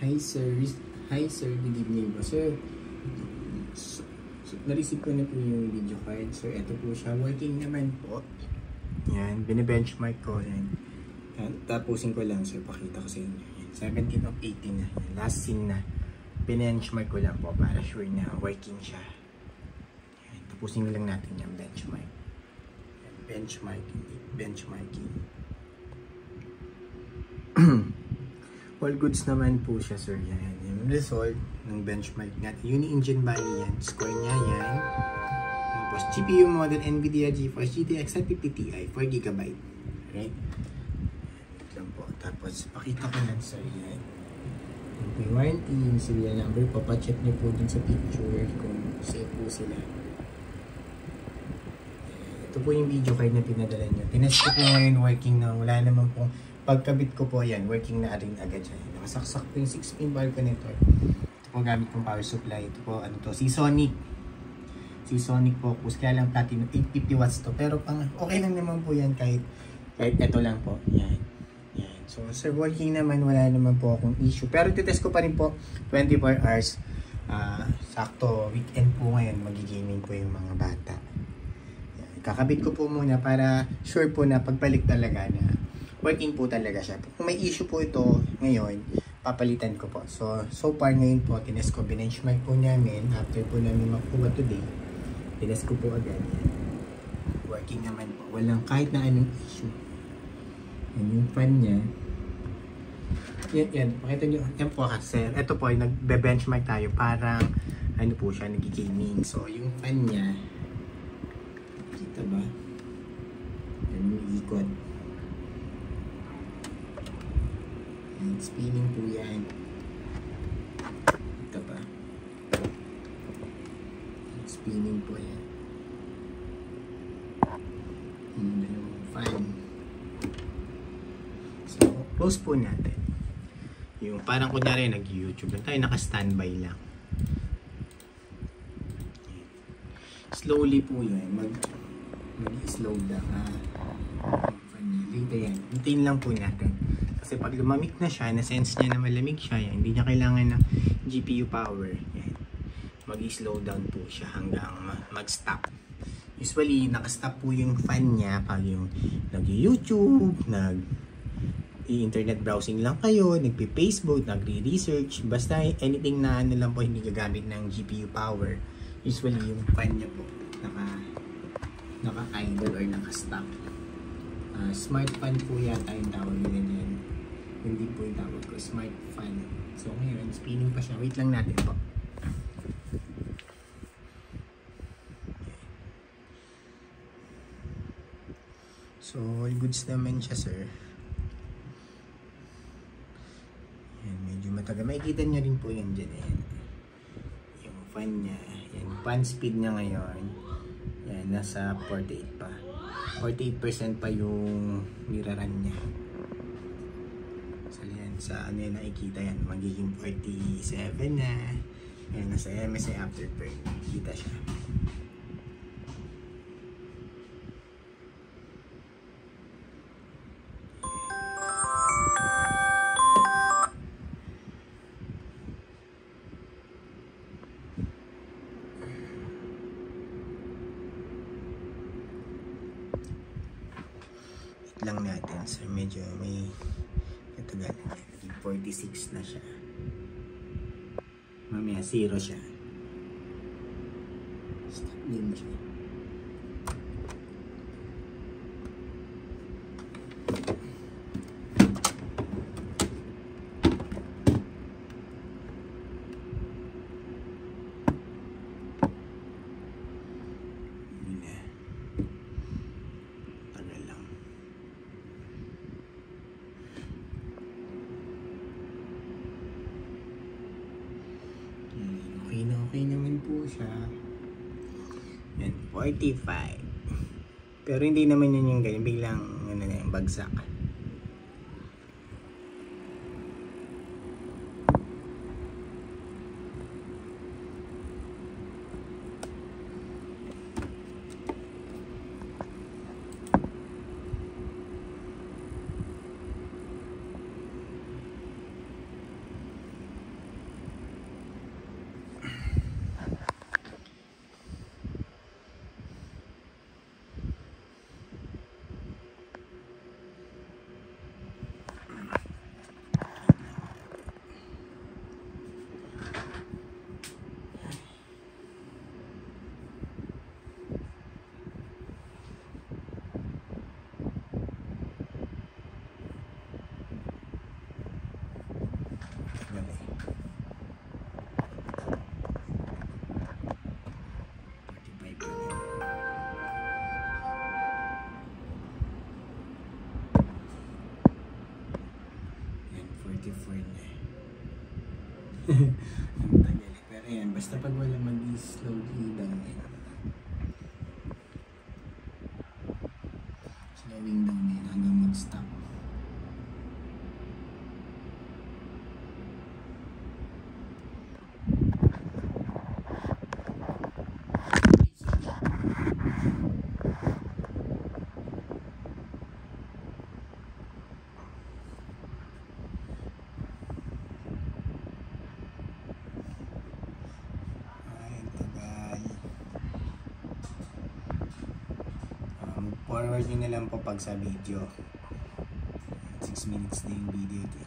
Hi sir, hi sir, good evening po. Sir, na-receive ko na po yung video card. Sir, ito po siya. Working naman po. Yan, bine-benchmark ko. Yan. Tapusin ko lang sir, pakita ko sa inyo. Yan, 17 of 18 na. Yan, last scene na. Bine-benchmark ko lang po para sure na working siya. Yan, tapusin ko lang natin yung benchmark. Yan, benchmarking. All goods naman po siya sir. Yan, yung result ng benchmark natin. Uni-engine value yan. Score niya yan. Tapos GPU model NVIDIA GeForce GTX 1050 Ti 4GB. Right? Yan po. Tapos pakita ko lang sir yan. Yung warranty, yung serial number. Papacheck niyo po dun sa picture kung safe po sila. Ito po yung video card na pinadala niyo. Tinest ko po ngayon working na. Wala naman pong pagkabit ko po yan, working na rin agad siya. Nakasaksak po yung 6-pin power connector. Ito po gamit kong power supply. Ito po, ano to, Seasonic Focus. Kaya lang platinum, 850 watts to. Pero pang, okay lang naman po yan kahit ito lang po. Yan. So, sir, working naman, wala naman po akong issue. Pero titest ko pa rin po, 24 hours. Sakto, weekend po ngayon, magigaming po yung mga bata. Yan. Kakabit ko po muna para sure po na pagbalik talaga na working po talaga siya. Kung may issue po ito ngayon, papalitan ko po. So far ngayon po, tinest ko, benchmark po namin. After po namin makuha today, tinest ko po agad. Working naman po. Walang kahit na anong issue. Yan yung fan niya. Yan. Pakita nyo. Yan po kasi. Ito po, nagbe-benchmark tayo. Parang, ano po siya, nag-gaming. So, yung fan niya, kita ba? Yan yung ikot. Spinning po yan. Ito pa. Spinning po yan. Yung dalawang fan. So, close po natin. Yung parang kunyari nag-YouTube lang tayo, naka-standby lang. Slowly po yan. Mag-slow lang. Dito yan. Hintayin lang po natin. Kasi pag lumamig na siya, na-sense niya na malamig siya, yan, hindi niya kailangan ng GPU power. Yan. Mag-slow down po siya hanggang mag-stop. Usually, naka-stop po yung fan niya pag yung nag-YouTube, nag-internet browsing lang kayo, nagpi-Facebook, nagre-research, basta anything na ano lang po hindi gagamit ng GPU power. Usually, yung fan niya po naka-idle or naka-stop. Smart fan po yata yung tawag nila dyan. Hindi po yung tawag ko, smart fan. So ngayon, spinning pa siya. Wait lang natin po. So, all goods naman siya, sir. Yan, medyo matagal. Makikita nyo rin po yan dyan. Yan. Yung fan niya. Yan, fan speed niya ngayon. Yan, nasa 48 pa. 48% pa yung niraran niya. So yan, sa ano yan nakikita yan, magiging 47 na. Yan, nasa MSI Afterburn. Kita siya. Lang natin, so medyo may katagal na yan. 46 na siya. Mamaya 0 siya. Stop din siya. Okay naman po siya. Yan, 45. Pero hindi naman yun yung ganyan. Biglang ano na yung bagsak. Ang tagal. Pero yan, basta pag wala mag-slowly down yan. Slowing down yan hanggang mag-stop. Forward nyo na lang po pag sa video. 6 minutes na yung video ito.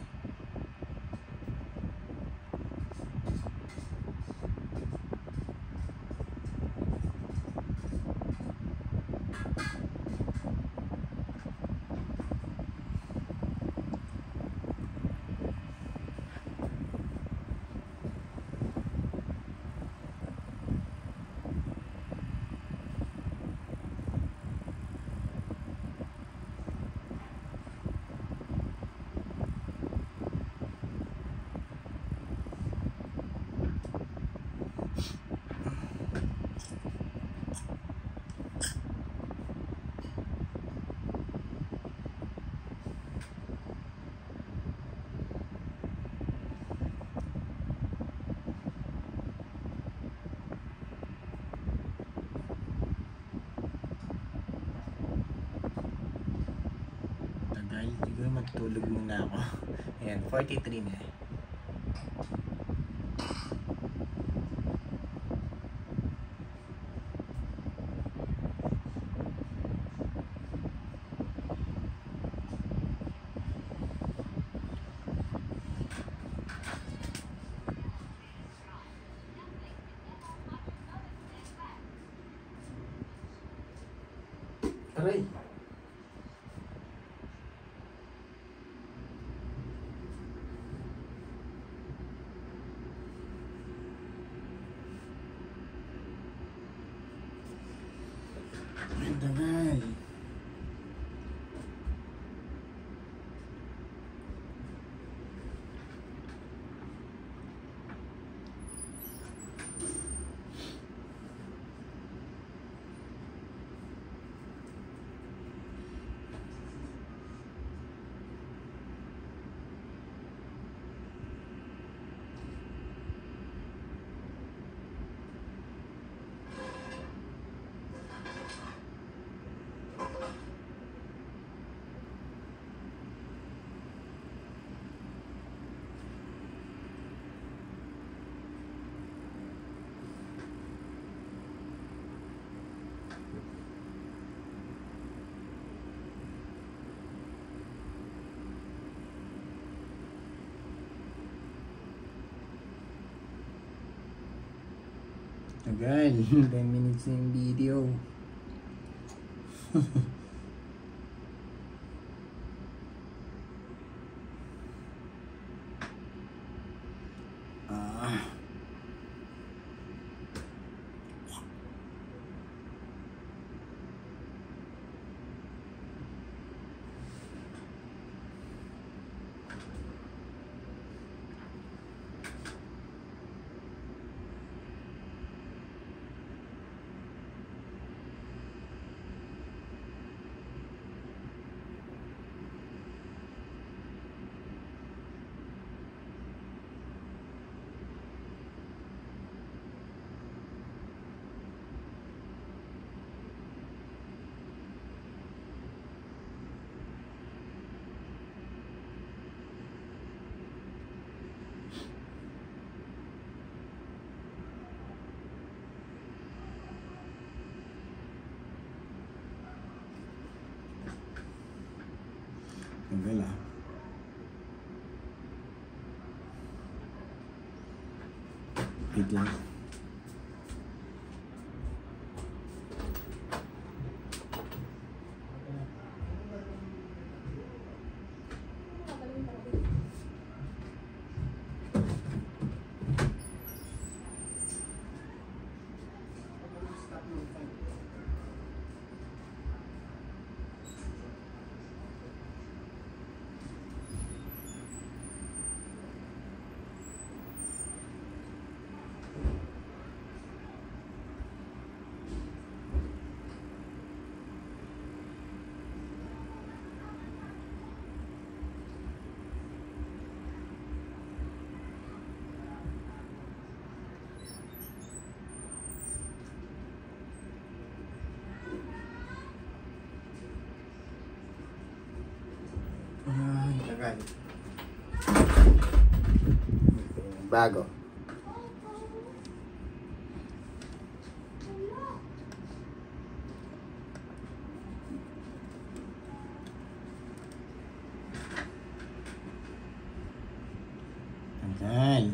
Siguro magtulog muna ako. Ayan, 43 na. Aray! Ang tagal. Tagal, 10 minutes na yung video. Tagal ah. Biglang. Yan. Bago. Tanggal.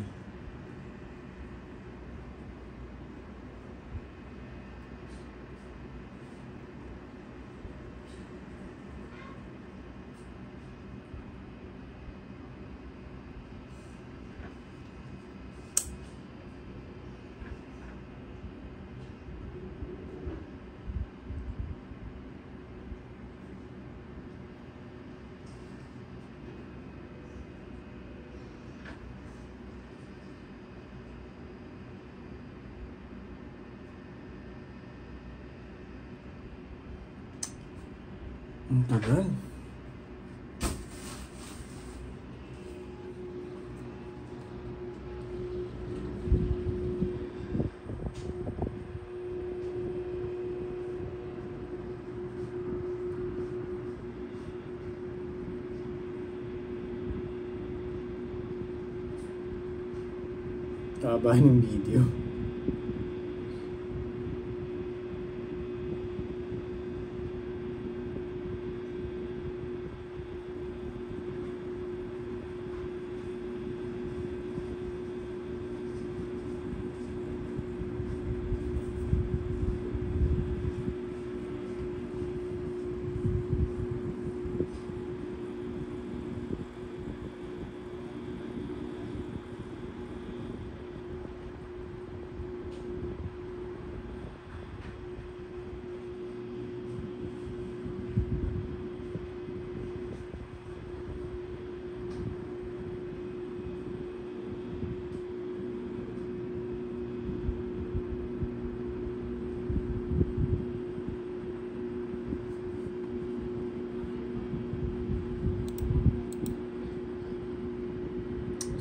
Ang tagal. Taba ng video.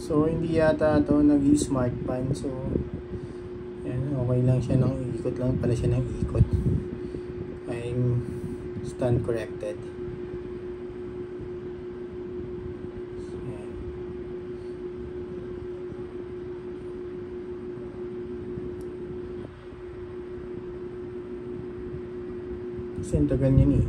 So, hindi yata ito nag-smart pan. So, yan, okay lang siya ng ikot lang pala siya ng ikot. I'm stand corrected. So, yan. Kasi ang tagal niyan eh.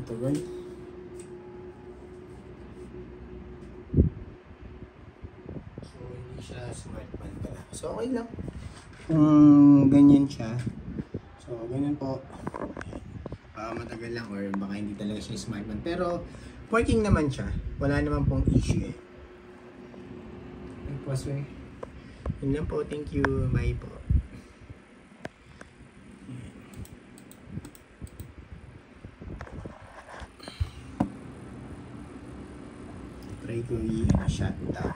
Tagal. So, hindi siya smart pan pala. So, okay lang. Kung ganyan siya. So, ganyan po. Matagal lang or baka hindi talaga siya smart pan. Pero, working naman siya. Wala naman pong issue eh. Nagpasway. Yun lang po. Thank you. Bye po. Try ko i-shut down.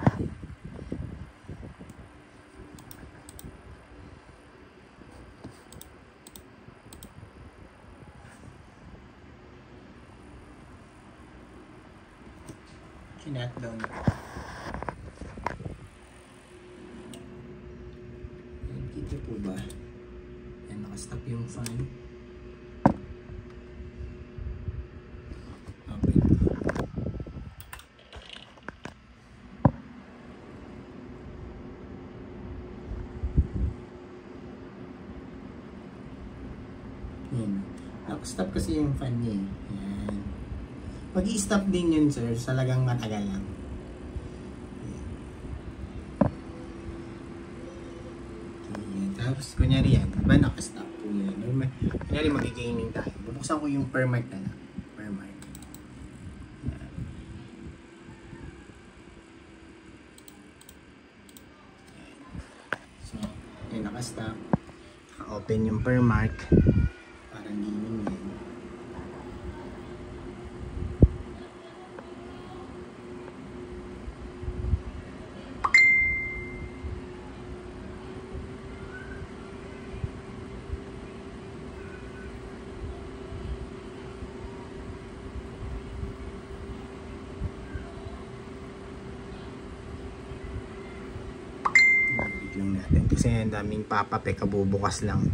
Shut down. Kita po ba? Yan, nakastop yung fan. Open. Yan. Nakastop kasi yung fan niya. Yan. Pag i-stop din yun, sir, talagang matagal lang. Tapos, kunyari yan, diba nakastop po yan. Kunyari mag-gaming tayo. Bubuksan ko yung per mark na lang. Per mark. So, yan nakastop. Naka-open yung per mark. Parang gaming yan. Kasi ang daming pop-up kabubukas lang.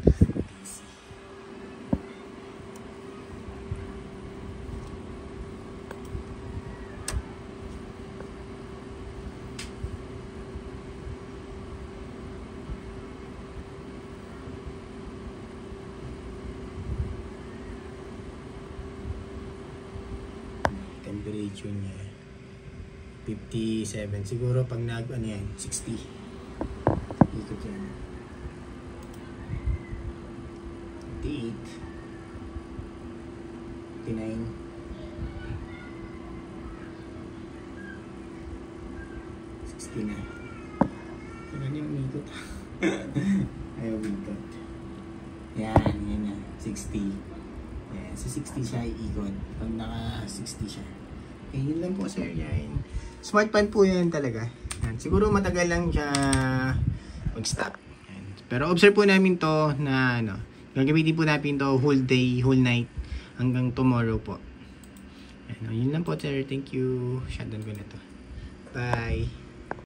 Temperature niya 57. Siguro pag ano yan, 60. Ikot yan. 58. 59. 60 na. Ano yung ikot? Ayaw ikot. Yan na. 60. Yan. Sa 60 siya iikot. Pag naka 60 siya. Okay, yun lang po sir. Yan. Smart fan po yan talaga. Yan. Siguro matagal lang siya mag-stop. Yan. Pero observe po namin to na gagamitin po natin to whole day, whole night hanggang tomorrow po. Yan. Yun lang po sir. Thank you. Shutdown ko na to. Bye.